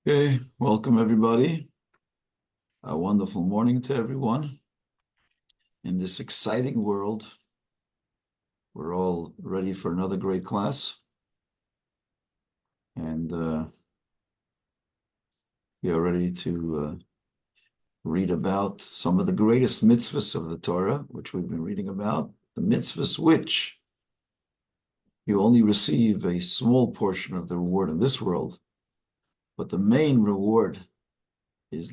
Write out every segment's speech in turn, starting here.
Okay, welcome everybody. A wonderful morning to everyone. In this exciting world, we're all ready for another great class. And we are ready to read about some of the greatest mitzvahs of the Torah, which we've been reading about. The mitzvahs which you only receive a small portion of the reward in this world, but the main reward is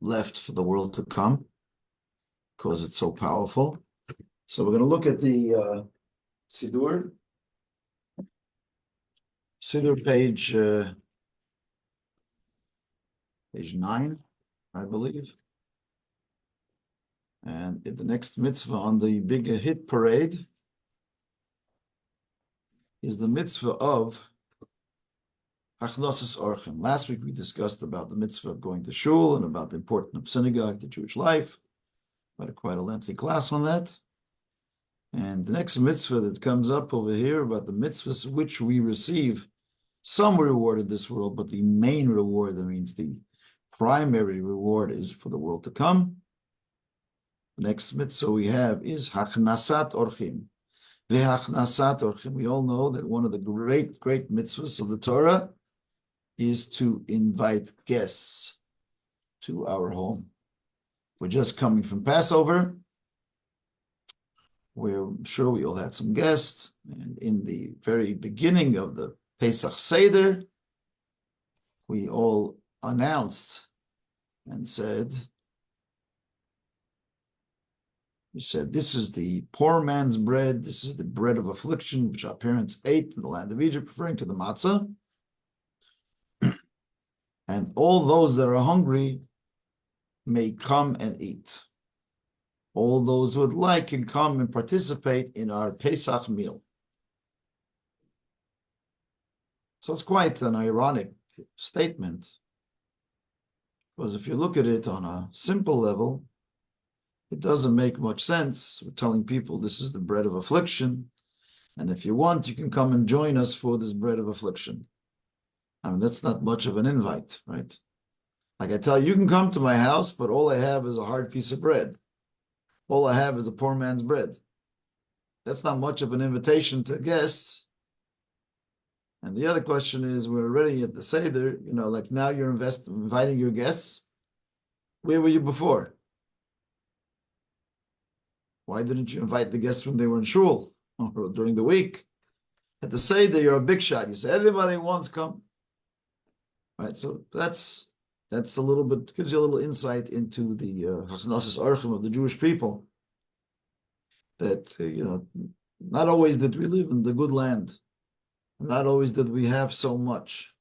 left for the world to come because it's so powerful. So we're going to look at the Siddur page 9, I believe. And the next mitzvah on the big hit parade is the mitzvah of Hachnasas Orchim. Last week we discussed about the mitzvah of going to shul and about the importance of synagogue to Jewish life. We had quite a lengthy class on that. And the next mitzvah that comes up over here about the mitzvahs which we receive some reward in this world, but the main reward, that means the primary reward, is for the world to come. The next mitzvah we have is Hachnasat Orchim. V'Hachnasat Orchim. We all know that one of the great mitzvahs of the Torah is to invite guests to our home. We're just coming from Passover. We're sure we all had some guests. And in the very beginning of the Pesach Seder, we all announced and said, this is the poor man's bread, this is the bread of affliction, which our parents ate in the land of Egypt, referring to the matzah. And all those that are hungry may come and eat. All those who would like can come and participate in our Pesach meal. So it's quite an ironic statement, because if you look at it on a simple level, it doesn't make much sense. We're telling people this is the bread of affliction, and if you want, you can come and join us for this bread of affliction. I mean, that's not much of an invite, right? Like I tell you, you can come to my house, but all I have is a hard piece of bread. All I have is a poor man's bread. That's not much of an invitation to guests. And the other question is, we're already at the Seder, like now you're inviting your guests. Where were you before? Why didn't you invite the guests when they were in shul or during the week? At the Seder, you're a big shot. You say, everybody wants come. Right, so that's a little bit, gives you a little insight into the Hachnasas Orchim of the Jewish people. That, not always did we live in the good land. Not always did we have so much.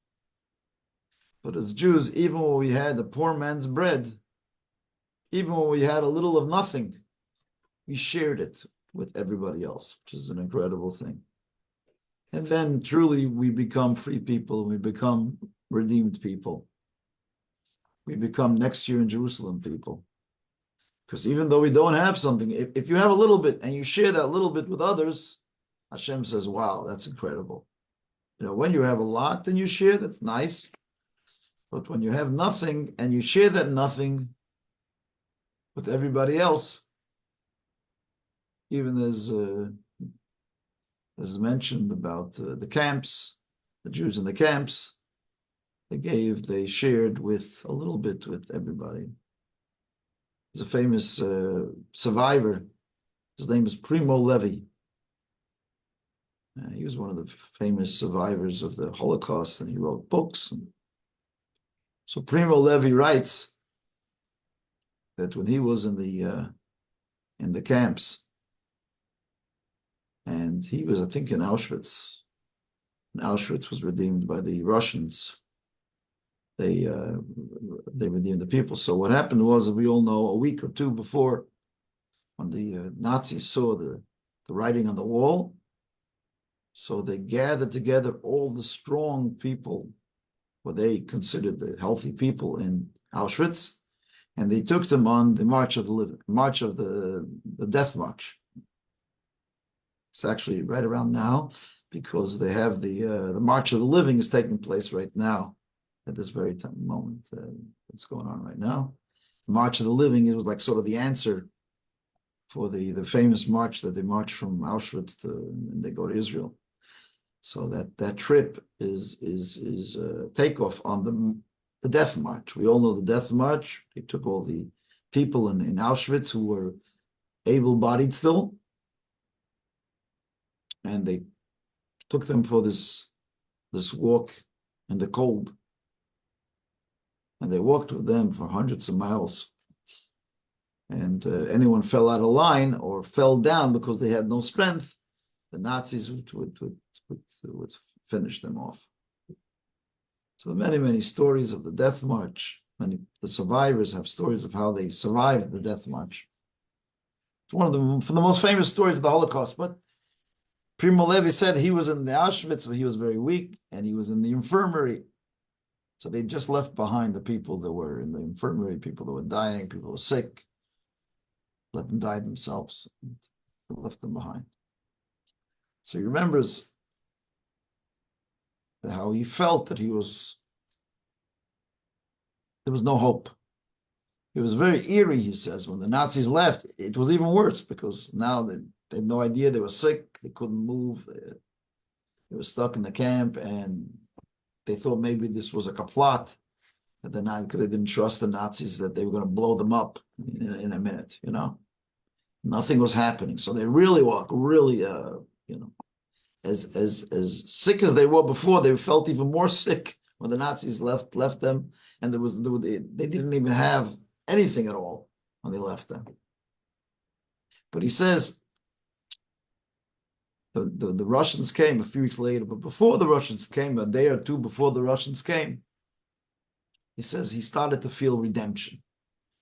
But as Jews, even when we had a poor man's bread, even when we had a little of nothing, we shared it with everybody else, which is an incredible thing. And then truly we become free people, we become redeemed people. We become next year in Jerusalem people. Because even though we don't have something, if you have a little bit and you share that little bit with others, Hashem says, wow, that's incredible. When you have a lot and you share, that's nice. But when you have nothing and you share that nothing with everybody else, even as mentioned about the camps, the Jews in the camps, they shared with a little bit with everybody. There's a famous survivor. His name is Primo Levi. He was one of the famous survivors of the Holocaust, and he wrote books. So Primo Levi writes that when he was in the camps, and he was, I think, in Auschwitz, and Auschwitz was redeemed by the Russians. They redeemed the people. So what happened was, we all know, a week or two before, when the Nazis saw the writing on the wall, so they gathered together all the strong people, what they considered the healthy people in Auschwitz, and they took them on the March of the Death March. It's actually right around now, because they have the March of the Living is taking place right now at this very moment that's going on right now. March of the Living, it was like sort of the answer for the famous march that they march from Auschwitz and they go to Israel. So that trip is takeoff on the death march. We all know the death march. They took all the people in Auschwitz who were able-bodied still, and they took them for this walk in the cold. And they walked with them for hundreds of miles. And anyone fell out of line or fell down because they had no strength, the Nazis would finish them off. So many, many stories of the death march. The survivors have stories of how they survived the death march. It's one of the most famous stories of the Holocaust. But Primo Levi said he was in the Auschwitz, but he was very weak, and he was in the infirmary. So they just left behind the people that were in the infirmary, people that were dying, people who were sick, let them die themselves, and left them behind. So he remembers how he felt that there was no hope. It was very eerie, he says. When the Nazis left, it was even worse because now they had no idea. They were sick. They couldn't move. They were stuck in the camp, and they thought maybe this was a plot that they're not, because they didn't trust the Nazis that they were going to blow them up in a minute. Nothing was happening. So they really as sick as they were before, they felt even more sick when the Nazis left them, and they didn't even have anything at all when they left them. But he says the Russians came a few weeks later, but before the Russians came, a day or two before the Russians came, he says he started to feel redemption.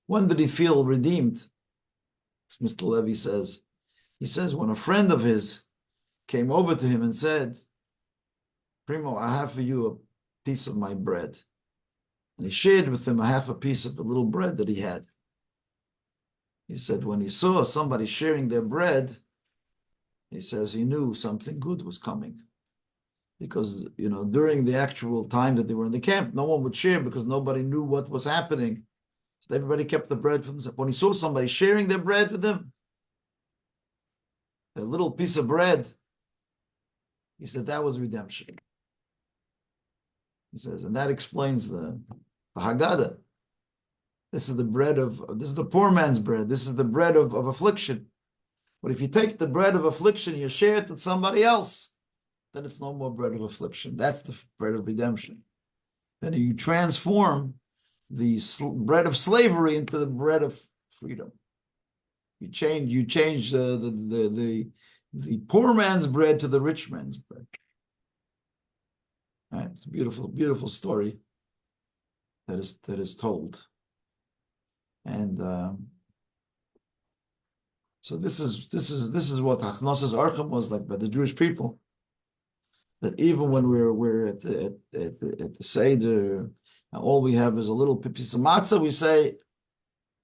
When did he feel redeemed? As Mr. Levy says, he says when a friend of his came over to him and said, Primo, I have for you a piece of my bread. And he shared with him a half a piece of the little bread that he had. He said when he saw somebody sharing their bread, he says he knew something good was coming. Because, during the actual time that they were in the camp, no one would share because nobody knew what was happening. So everybody kept the bread for themselves. When he saw somebody sharing their bread with them, a little piece of bread, he said that was redemption. He says, and that explains the Haggadah. This is the poor man's bread. This is the bread of affliction. But if you take the bread of affliction, you share it with somebody else, then it's no more bread of affliction. That's the bread of redemption. Then you transform the bread of slavery into the bread of freedom. You change the poor man's bread to the rich man's bread. Right? It's a beautiful, beautiful story that is told. And so this is what Hachnosas Archim was like by the Jewish people. That even when we're at the Seder, and all we have is a little piece of matzah, we say,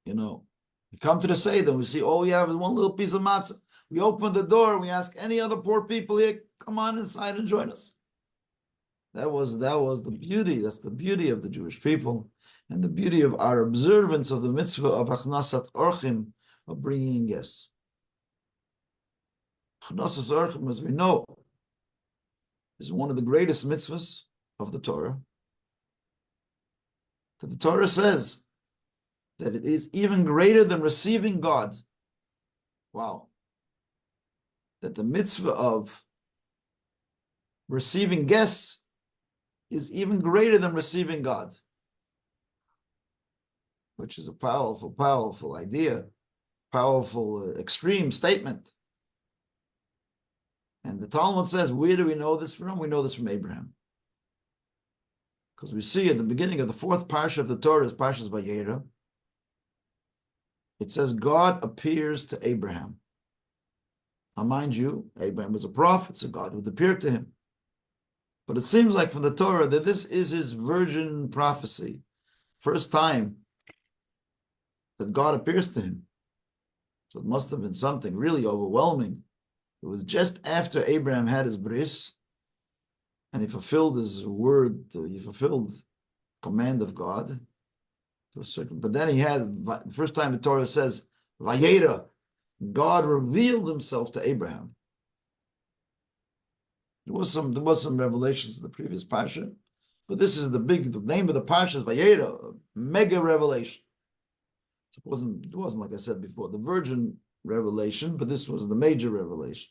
we come to the Seder, we see all we have is one little piece of matzah. We open the door, we ask any other poor people here, come on inside and join us. That was the beauty. That's the beauty of the Jewish people, and the beauty of our observance of the mitzvah of Achnasat Orchim, of bringing in guests. Achnasat Orchim, as we know, is one of the greatest mitzvahs of the Torah. That the Torah says that it is even greater than receiving God. Wow. That the mitzvah of receiving guests is even greater than receiving God, which is a powerful, powerful idea, powerful, extreme statement. And the Talmud says, where do we know this from? We know this from Abraham. Because we see at the beginning of the fourth parsha of the Torah, is Parshas Vayera, it says God appears to Abraham. Now mind you, Abraham was a prophet, so God would appear to him. But it seems like from the Torah that this is his virgin prophecy. First time that God appears to him. So it must have been something really overwhelming. It was just after Abraham had his bris, and he fulfilled his word, he fulfilled command of God to a certain. But then he had the first time the Torah says, Vayera, God revealed himself to Abraham. There was some revelations in the previous parsha, but this is the name of the parsha is Vayera, mega revelation. It wasn't like I said before, the virgin revelation, but this was the major revelation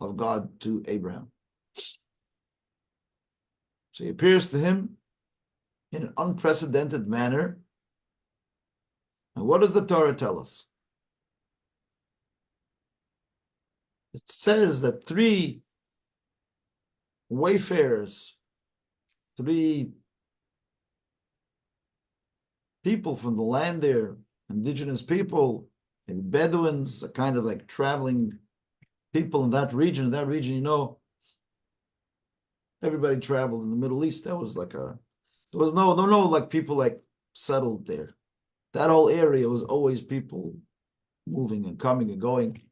of God to Abraham. So he appears to him in an unprecedented manner. And what does the Torah tell us? It says that 3 wayfarers, 3 people from the land there, indigenous people, maybe Bedouins, a kind of like traveling people in that region. In that region, you know, everybody traveled in the Middle East. That was like there was no like people like settled there. That whole area was always people moving and coming and going.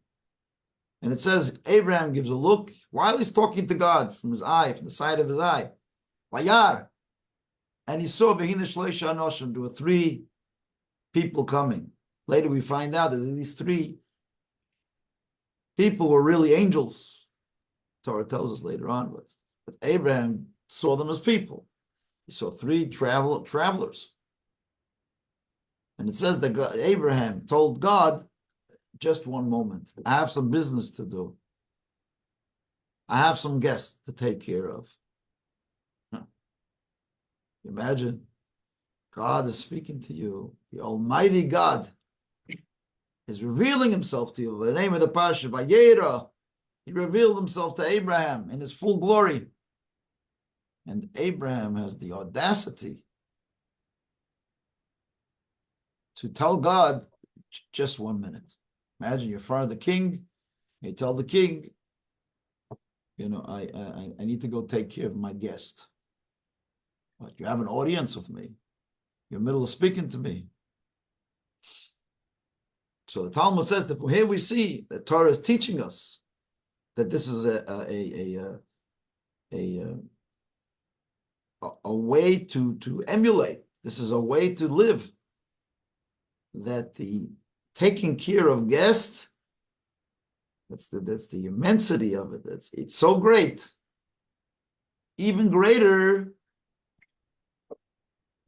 And it says Abraham gives a look while he's talking to God from the side of his eye. Vayar. And he saw Vehina Shloisha Anoshim. There were 3 people coming. Later we find out that these 3 people were really angels. Torah tells us later on, but Abraham saw them as people. He saw 3 travelers. And it says that Abraham told God, just one moment. I have some business to do. I have some guests to take care of. Imagine, God is speaking to you. The Almighty God is revealing himself to you. The name of the Pasha, Vayera, he revealed himself to Abraham in his full glory. And Abraham has the audacity to tell God, just 1 minute. Imagine you're in front of the king. You tell the king, you know, I need to go take care of my guest. But you have an audience with me. You're in the middle of speaking to me. So the Talmud says that here we see that Torah is teaching us that this is a way to emulate. This is a way to live. That the taking care of guests, that's the immensity of it. It's so great, even greater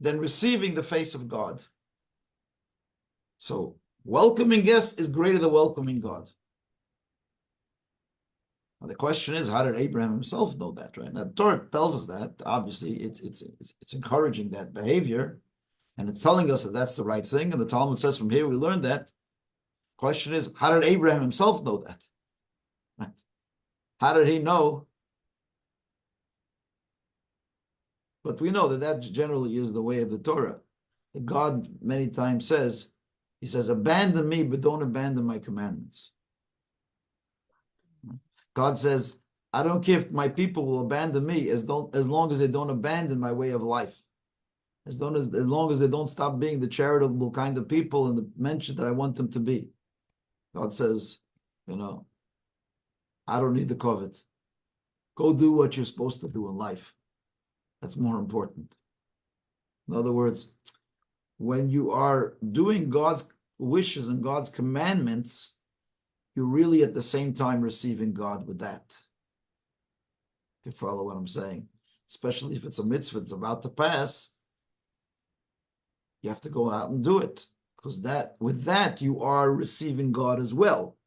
than receiving the face of God. So welcoming guests is greater than welcoming God. Now the question is, how did Abraham himself know that? Right now, the Torah tells us that. Obviously, it's encouraging that behavior, and it's telling us that that's the right thing. And the Talmud says from here we learn that. Question is, how did Abraham himself know that? Right? How did he know? But we know that generally is the way of the Torah. God many times says, he says, abandon me, but don't abandon my commandments. God says, I don't care if my people will abandon me as long as they don't abandon my way of life. As long as they don't stop being the charitable kind of people and the mention that I want them to be. God says, you know, I don't need the covet. Go do what you're supposed to do in life. That's more important. In other words, when you are doing God's wishes and God's commandments, you're really at the same time receiving God with that. You follow what I'm saying? Especially if it's a mitzvah that's about to pass, you have to go out and do it. Because with that, you are receiving God as well.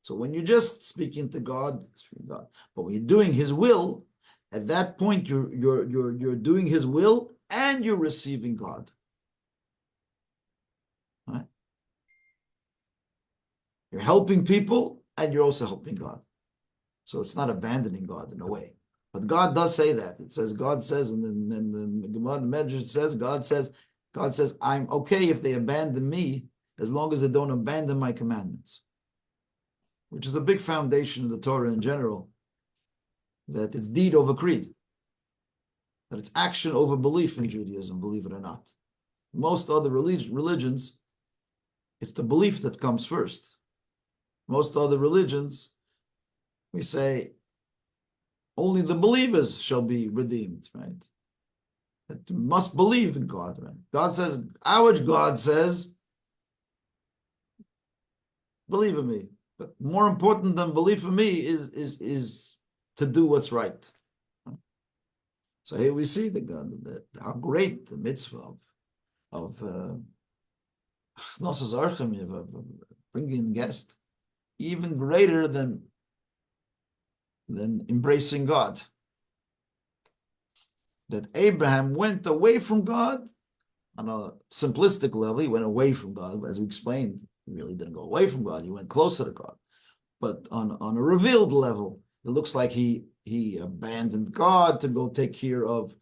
So when you're just speaking to God, but when you're doing His will, at that point you're doing His will and you're receiving God. Right? You're helping people and you're also helping God. So it's not abandoning God in a way. But God does say that. It says, God says, and the Gemara Medrash says, God says, I'm okay if they abandon me as long as they don't abandon my commandments. Which is a big foundation of the Torah in general. That it's deed over creed. That it's action over belief in Judaism, believe it or not. Most other religions, it's the belief that comes first. Most other religions, we say, only the believers shall be redeemed, right? that you must believe in God. Right? God says, our God says, believe in me. But more important than belief in me is to do what's right. So here we see that how great the mitzvah of bringing guest, even greater than embracing God. That Abraham went away from God on a simplistic level. He went away from God, as we explained. He really didn't go away from God. He went closer to God. But on a revealed level, it looks like he abandoned God to go take care of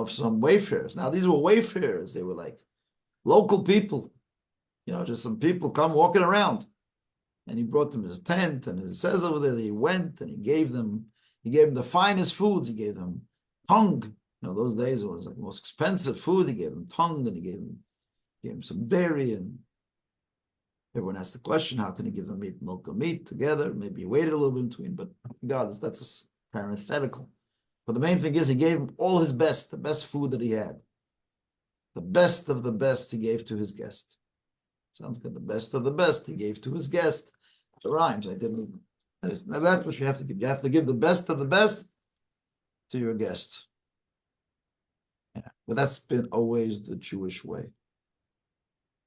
some wayfarers. Now, these were wayfarers. They were like local people, just some people come walking around. And he brought them his tent, and it says over there that he went and he gave them the finest foods. He gave them tongue. Those days it was like the most expensive food. He gave them tongue, and he gave them some dairy, and everyone asked the question, how can he give them meat, milk, and meat together? Maybe he waited a little bit in between, but God, that's a parenthetical. But the main thing is he gave him all his best, the best food that he had. The best of the best he gave to his guest. Sounds good. The best of the best he gave to his guest. It rhymes. That's what you have to give. You have to give the best of the best to your guest. Yeah. But that's been always the Jewish way,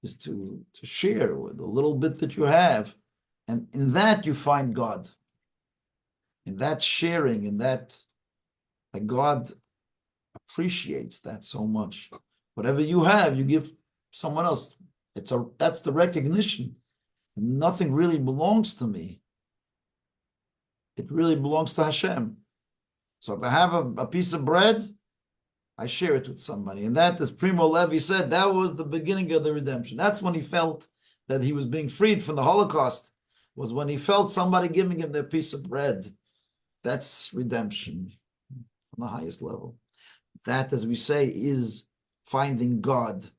is to share with a little bit that you have. And in that you find God. In that sharing, in that God appreciates that so much. Whatever you have, you give someone else. That's the recognition. Nothing really belongs to me. It really belongs to Hashem. So if I have a piece of bread, I share it with somebody. And that, as Primo Levi said, that was the beginning of the redemption. That's when he felt that he was being freed from the Holocaust, was when he felt somebody giving him their piece of bread. That's redemption on the highest level. That, as we say, is finding God.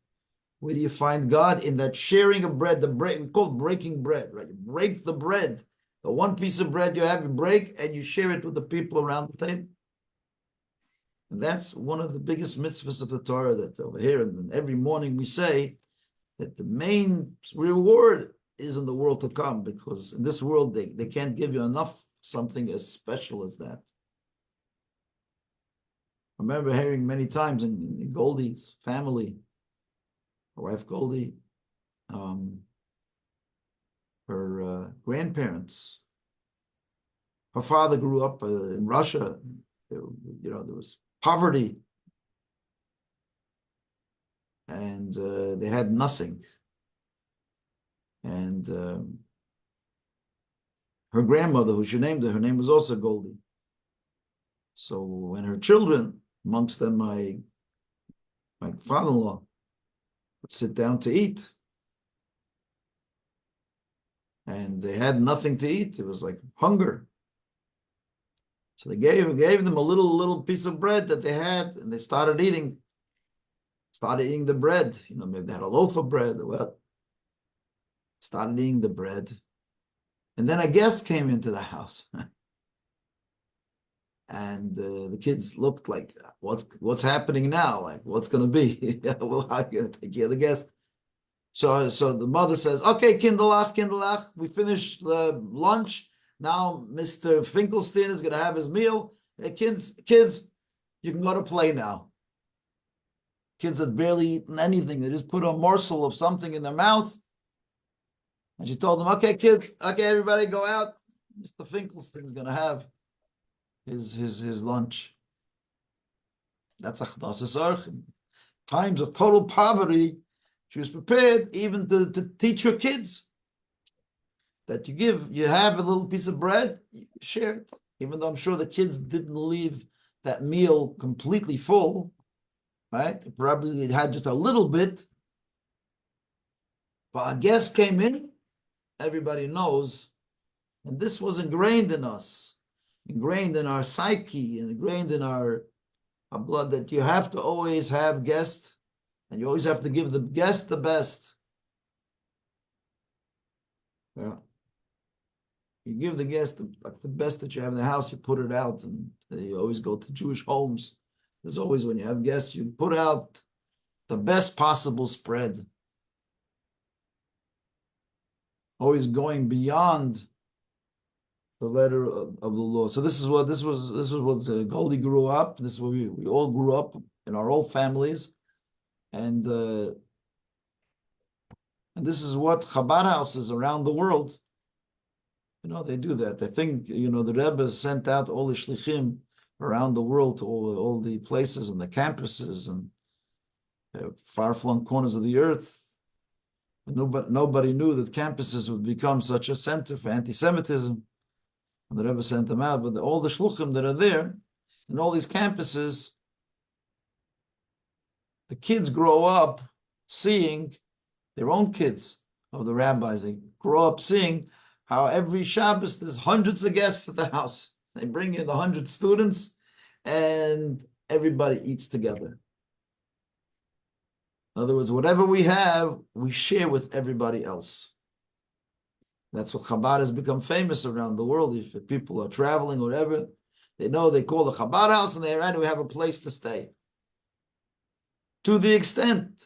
Where do you find God? In that sharing of bread, we call it breaking bread, right? You break the bread. The one piece of bread you have, you break, and you share it with the people around the table. And that's one of the biggest mitzvahs of the Torah, that over here, and every morning we say that the main reward is in the world to come, because in this world they can't give you enough something as special as that. I remember hearing many times in Goldie's family, her wife Goldie, her grandparents. Her father grew up in Russia. There was poverty, and they had nothing. And her grandmother, who she named her name was also Goldie. So when her children, amongst them my father-in-law, would sit down to eat, and they had nothing to eat. It was like hunger. So they gave them a little piece of bread that they had, and they started eating the bread. Maybe they had a loaf of bread or what. Started eating the bread. And then a guest came into the house. And the kids looked like, what's happening now? Like, what's going to be? Well, how are you going to take care of the guest? So the mother says, okay, kinderlach, we finished lunch. Now Mr. Finkelstein is going to have his meal. Hey, kids, you can go to play now. Kids had barely eaten anything. They just put a morsel of something in their mouth. And she told them, okay, kids, okay, everybody go out. Mr. Finkelstein is going to have his lunch. That's achdasas orchim. Times of total poverty, she was prepared even to teach her kids that you have a little piece of bread, you share it. Even though I'm sure the kids didn't leave that meal completely full, right? Probably they had just a little bit. But a guest came in, everybody knows, and this was ingrained in us, ingrained in our psyche, and ingrained in our blood, that you have to always have guests, and you always have to give the guest the best. Yeah. You give the guest the best that you have in the house, you put it out, and you always go to Jewish homes There's always, when you have guests, you put out the best possible spread. Always going beyond the letter of the law. So this is what Goldie grew up. This is what we all grew up in our old families, and this is what Chabad houses around the world. They do that. I think the Rebbe sent out all the shlichim around the world to all the places and the campuses and far-flung corners of the earth. Nobody knew that campuses would become such a center for anti-Semitism. And the Rebbe sent them out, but all the shluchim that are there, in all these campuses, the kids grow up seeing their own kids of the rabbis. They grow up seeing how every Shabbos there's hundreds of guests at the house. They bring in the 100 students, and everybody eats together. In other words, whatever we have, we share with everybody else. That's what Chabad has become famous around the world. If people are traveling or whatever, they know they call the Chabad house and they're right, we have a place to stay. To the extent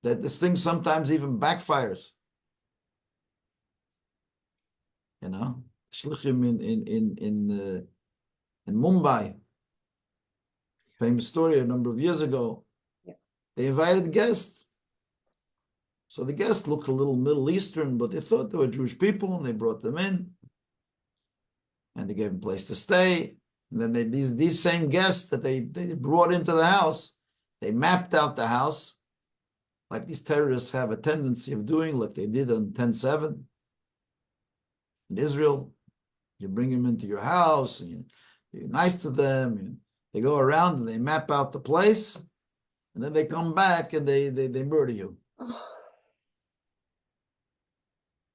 that this thing sometimes even backfires. Shlichim in Mumbai, famous story a number of years ago. Yeah. They invited guests. So the guests looked a little Middle Eastern, but they thought they were Jewish people, and they brought them in, and they gave them a place to stay. And then these same guests that they brought into the house, they mapped out the house, like these terrorists have a tendency of doing, like they did on 10/7 in Israel. You bring them into your house, and you're nice to them, and they go around and they map out the place, and then they come back and they murder you.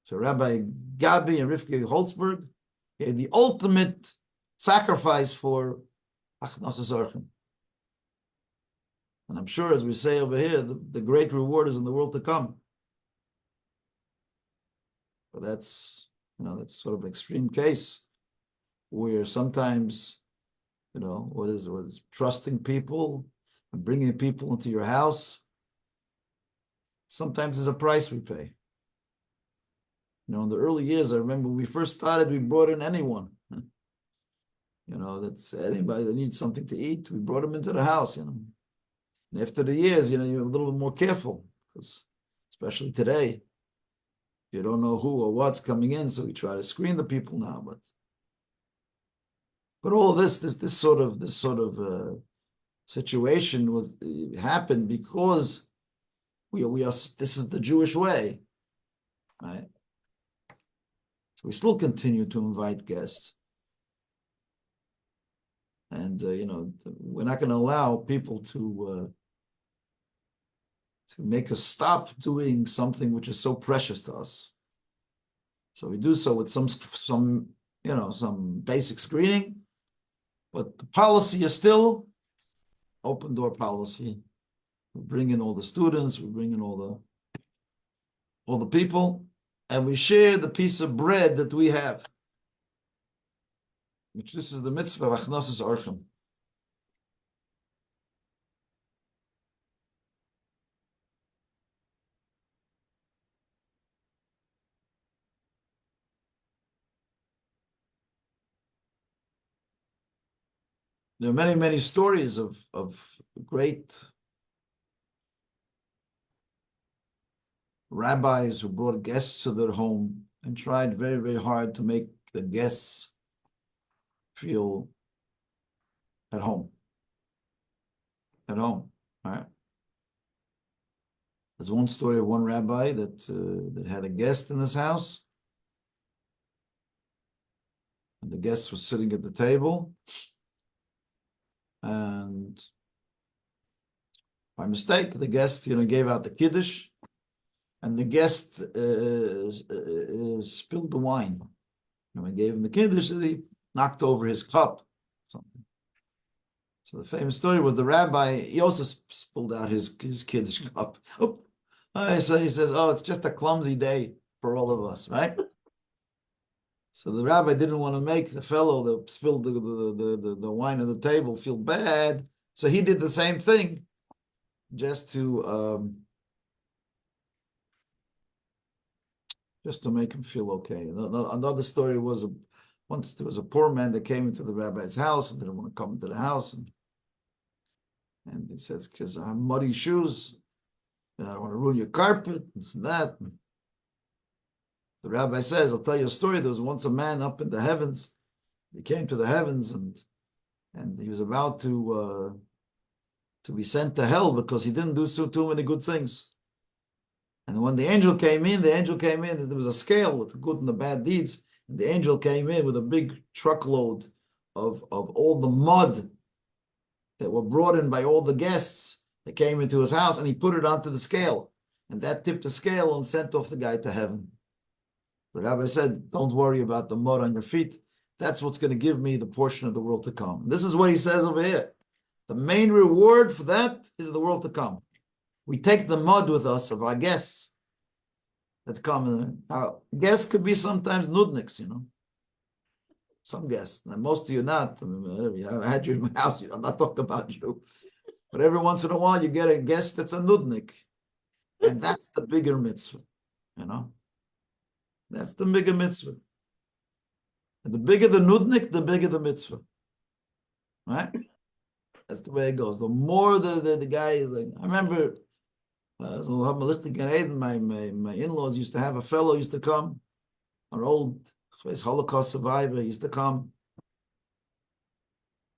So Rabbi Gabi and Rivke Holzberg gave the ultimate sacrifice for Achnosas Orchim. And I'm sure, as we say over here, the great reward is in the world to come. But that's sort of an extreme case where sometimes, what is trusting people and bringing people into your house, sometimes there's a price we pay. In the early years, I remember when we first started, we brought in anyone. That's anybody that needs something to eat, we brought them into the house, And after the years, you're a little bit more careful, because especially today, you don't know who or what's coming in, so we try to screen the people now. But all of this sort of situation happened because we are. This is the Jewish way, right? So we still continue to invite guests, and we're not going to allow people to make us stop doing something which is so precious to us. So we do so with some basic screening, but the policy is still open door policy. We bring in all the students, we bring in all the people, and we share the piece of bread that we have, which this is the mitzvah of Achnosas Orchim. There are many, many stories of great rabbis who brought guests to their home and tried very, very hard to make the guests feel at home. All right. There's one story of one rabbi that had a guest in his house, and the guest was sitting at the table, and by mistake, the guest, gave out the kiddush, and the guest spilled the wine. And when he gave him the kiddush, he knocked over his cup, something. So the famous story was the rabbi, he also spilled out his kiddush cup. So he says, it's just a clumsy day for all of us, right? So the rabbi didn't want to make the fellow that spilled the wine on the table feel bad. So he did the same thing just to make him feel okay. Another story was once there was a poor man that came into the rabbi's house and didn't want to come into the house. And he says, because I have muddy shoes and I don't want to ruin your carpet, this and that. The rabbi says, I'll tell you a story. There was once a man up in the heavens. He came to the heavens and he was about to be sent to hell because he didn't do too many good things. And when the angel came in, there was a scale with the good and the bad deeds. And the angel came in with a big truckload of all the mud that were brought in by all the guests that came into his house, and he put it onto the scale. And that tipped the scale and sent off the guy to heaven. The rabbi said, don't worry about the mud on your feet. That's what's going to give me the portion of the world to come. This is what he says over here. The main reward for that is the world to come. We take the mud with us of our guests that come. Now, guests could be sometimes nudniks, Some guests. Now, most of you not. I had you in my house. I'm not talking about you. But every once in a while, you get a guest that's a nudnik. And that's the bigger mitzvah, That's the bigger mitzvah. And the bigger the nudnik, the bigger the mitzvah. Right? That's the way it goes. The more the guy is like, I remember my in-laws used to have a fellow used to come, an old Holocaust survivor used to come.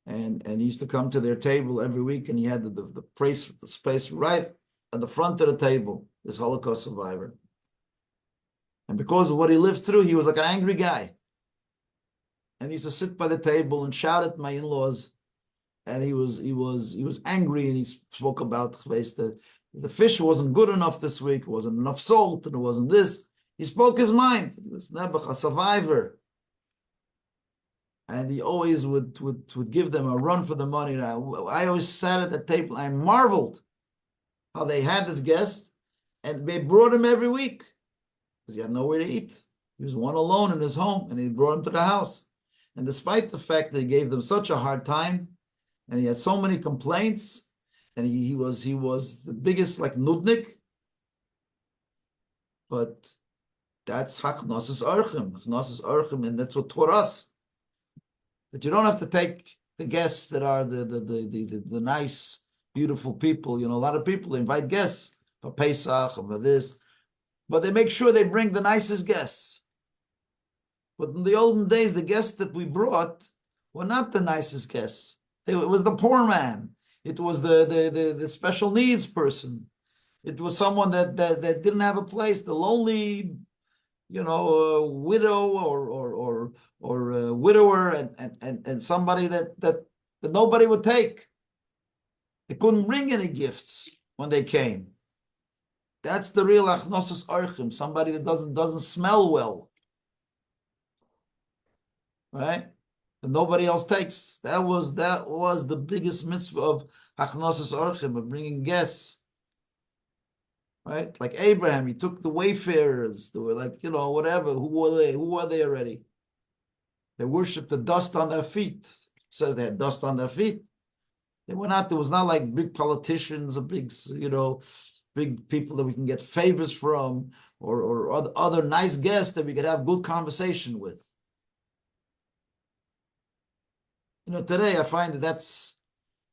And he used to come to their table every week, and he had the space right at the front of the table, this Holocaust survivor. And because of what he lived through, he was like an angry guy. And he used to sit by the table and shout at my in-laws. And he was angry, and he spoke about the fish wasn't good enough this week, it wasn't enough salt, and it wasn't this. He spoke his mind. He was Nebuch, a survivor. And he always would give them a run for the money. I always sat at the table. I marveled how they had this guest, and they brought him every week because he had nowhere to eat. He was one alone in his home, and he brought him to the house. And despite the fact that he gave them such a hard time, and he had so many complaints, and he was the biggest nudnik, but that's Hachnosis Orchim, and that's what taught us. That you don't have to take the guests that are the nice, beautiful people. A lot of people invite guests for Pesach or for this, but they make sure they bring the nicest guests. But in the olden days, the guests that we brought were not the nicest guests. It was the poor man. It was the special needs person. It was someone that didn't have a place, the lonely, widow or widower, and somebody that nobody would take. They couldn't bring any gifts when they came. That's the real achnosis orchim, somebody that doesn't smell well, right? And nobody else takes. That was the biggest mitzvah of achnosis orchim, of bringing guests. Right? Like Abraham, he took the wayfarers. They were whatever. Who were they? Who were they already? They worshipped the dust on their feet. It says they had dust on their feet. They were not. There was not like big politicians or big, big people that we can get favors from, or other nice guests that we could have good conversation with. Today I find that's,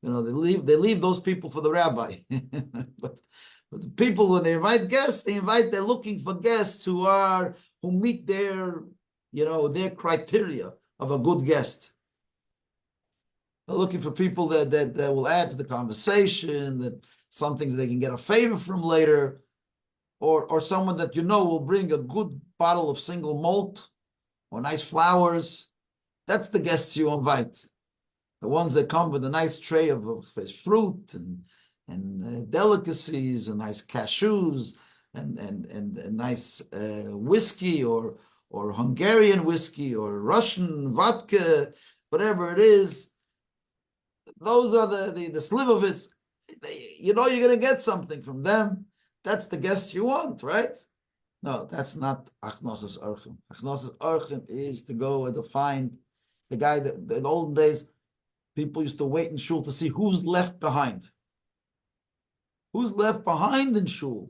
they leave those people for the rabbi, but the people, when they invite guests, they're looking for guests who meet their criteria of a good guest. They're looking for people that will add to the conversation, that some things they can get a favor from later, or someone that will bring a good bottle of single malt or nice flowers. That's the guests you invite. The ones that come with a nice tray of fruit and delicacies and nice cashews and nice whiskey or Hungarian whiskey or Russian vodka, whatever it is. Those are the slivovitz. You're going to get something from them. That's the guest you want, right? No, that's not Achnosas Orchim. Achnosas Orchim is to go and to find the guy that in the olden days, people used to wait in shul to see who's left behind. Who's left behind in shul?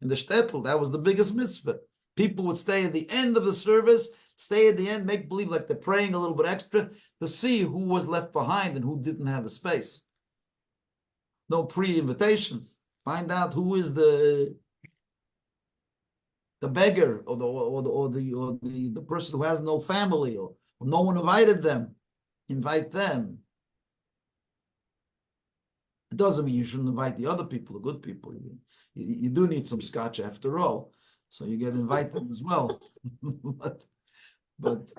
In the shtetl, that was the biggest mitzvah. People would stay at the end of the service, stay at the end, make believe like they're praying a little bit extra to see who was left behind and who didn't have a space. No pre-invitations. Find out who is the beggar or the person who has no family or no one invited them. Invite them. It doesn't mean you shouldn't invite the other people, the good people. You do need some scotch after all, so you get invited as well. but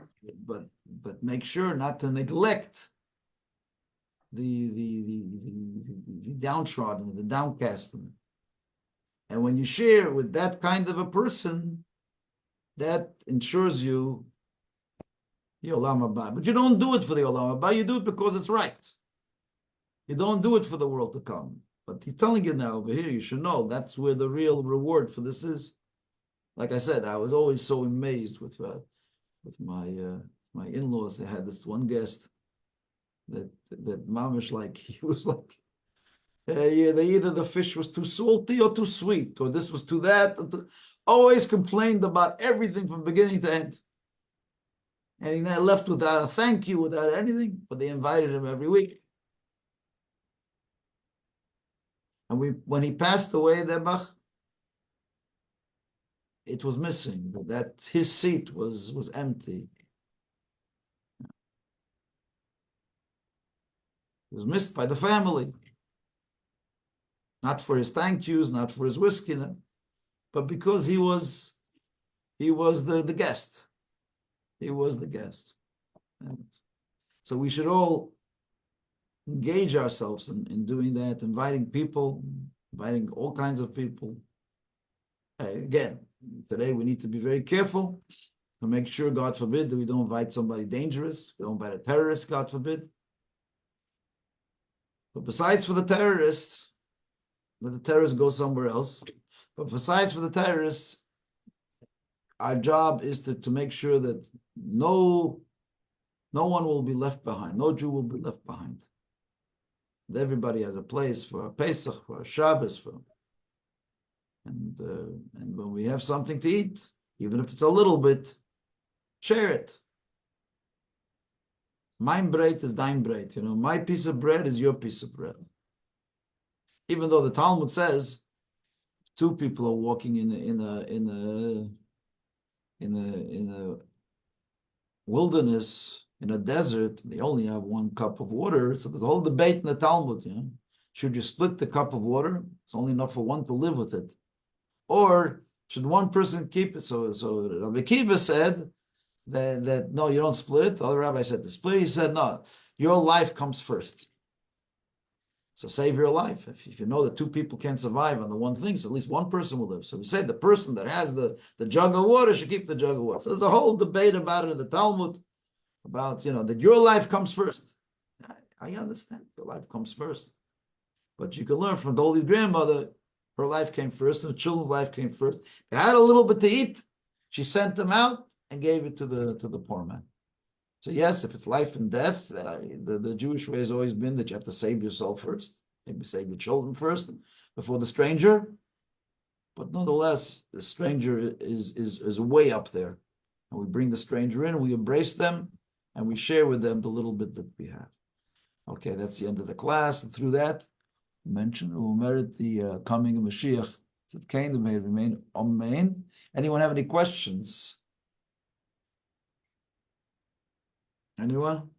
make sure not to neglect the downtrodden, the downcast. And when you share with that kind of a person, that ensures you the Olam Haba. But you don't do it for the Olam Haba, you do it because it's right. You don't do it for the world to come. But he's telling you now over here, you should know that's where the real reward for this is. Like I said, I was always so amazed with my in-laws. They had this one guest that mamish, like, he was like, either the fish was too salty or too sweet, or this was too that. Always complained about everything from beginning to end. And he left without a thank you, without anything, but they invited him every week. And when he passed away, Debach, it was missing. That his seat was empty. It was missed by the family. Not for his thank yous, not for his whiskey, but because he was the guest. He was the guest. So we should all engage ourselves in doing that, inviting people, inviting all kinds of people. Again, today we need to be very careful to make sure, God forbid, that we don't invite somebody dangerous. We don't invite a terrorist, God forbid. But besides for the terrorists, let the terrorists go somewhere else. But besides for the terrorists, our job is to make sure that no one will be left behind. No Jew will be left behind. Everybody has a place for a Pesach, for a Shabbos, and when we have something to eat, even if it's a little bit, share it. Mein bread is dein bread. My piece of bread is your piece of bread. Even though the Talmud says, two people are walking in a wilderness, in a desert, they only have one cup of water. So there's a whole debate in the Talmud. Should you split the cup of water? It's only enough for one to live with it. Or should one person keep it? So Rabbi Kiva said that no, you don't split it. The other rabbi said to split it. He said, no, your life comes first. So save your life. If you know that two people can't survive on the one thing, so at least one person will live. So we say the person that has the jug of water should keep the jug of water. So there's a whole debate about it in the Talmud, about, that your life comes first. I understand. Your life comes first. But you can learn from Goldie's grandmother, her life came first, and the children's life came first. They had a little bit to eat. She sent them out and gave it to the poor man. So yes, if it's life and death, the Jewish way has always been that you have to save yourself first. Maybe save your children first before the stranger. But nonetheless, the stranger is way up there. And we bring the stranger in, we embrace them, and we share with them the little bit that we have. Okay, that's the end of the class. And through that, mention will merit the coming of Mashiach. That Cain may remain Amen. Anyone have any questions? Anyone?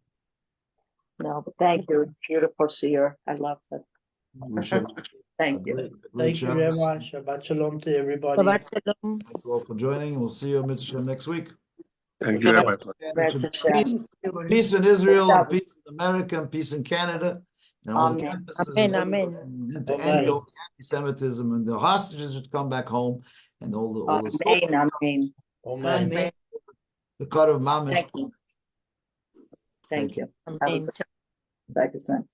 No, but thank you. Beautiful seer. I love it. Thank you. Thank you very much. Shabbat shalom to everybody. Shabbat shalom. Thank you all for joining. We'll see you at Mitzvah next week. Thank you, Rabbi. Peace in Israel, and peace in America, and peace in Canada, and all the Amen. campuses. Amen. And to end all the anti-Semitism, and the hostages should come back home, and all the Amen. Amen. Amen. the cut of Mamish. Thank you. Thank you. Amen. Thank you.